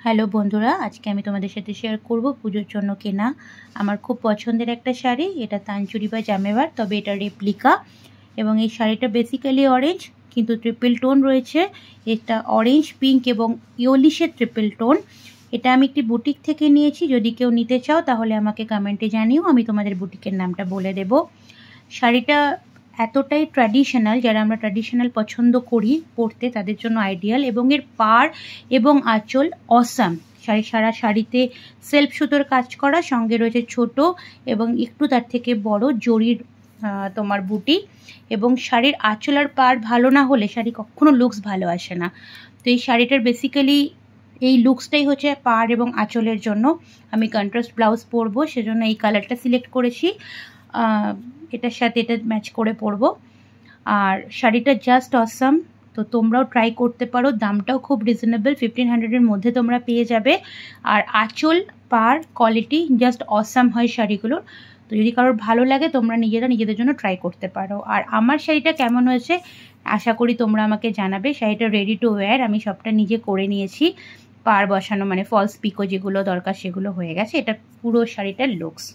Hello বন্ধুরা, আজকে আমি তোমাদের সাথে শেয়ার করব পুজোর জন্য কেনা আমার খুব পছন্দের একটা শাড়ি। এটা তানচুরি বা জামেবার, তবে এটা রেপ্লিকা। এবং এই শাড়িটা বেসিক্যালি অরেঞ্জ, কিন্তু ট্রিপল টোন রয়েছে। এটা অরেঞ্জ, পিঙ্ক এবং ইয়োলিশের ট্রিপল টোন। এটা আমি একটি বুটিক থেকে নিয়েছি। যদি কেউ নিতে চাও তাহলে আমাকে কমেন্টে জানিও, আমি তোমাদের বুটিকের নামটা বলে দেব। শাড়িটা এতটাই ট্র্যাডিশনাল, যারা আমরা ট্র্যাডিশনাল পছন্দ করি পরতে তাদের জন্য আইডিয়াল। এবং এর পাড় এবং আঁচল অসাম। সারা শাড়িতে সেলফ সুতোর কাজ করা, সঙ্গে রয়েছে ছোট এবং একটু তার থেকে বড় জরির তোমার বুটি। এবং শাড়ির আঁচল আর পাড় ভালো না হলে শাড়ি কখনো লুকস ভালো আসে না। তো এই শাড়িটার বেসিক্যালি এই লুকসটাই হচ্ছে পাড় এবং আঁচলের জন্য। আমি কন্ট্রাস্ট ব্লাউজ পরবো, সেজন্য এই কালারটা সিলেক্ট করেছি। এটার সাথে এটা ম্যাচ করে পরবো। আর শাড়িটা জাস্ট অসাম, তো তোমরাও ট্রাই করতে পারো। দামটাও খুব রিজনেবল, 1500-এর মধ্যে তোমরা পেয়ে যাবে। আর আঁচল পাড় কোয়ালিটি জাস্ট অসাম হয় শাড়িগুলোর। তো যদি কারোর ভালো লাগে তোমরা নিজেদের জন্য ট্রাই করতে পারো। আর আমার শাড়িটা কেমন হয়েছে আশা করি তোমরা আমাকে জানাবে। শাড়িটা রেডি টু ওয়্যার, আমি সবটা নিজে করে নিয়েছি। পাড় বসানো মানে ফলস পিকো যেগুলো দরকার সেগুলো হয়ে গেছে। এটা পুরো শাড়িটার লুকস।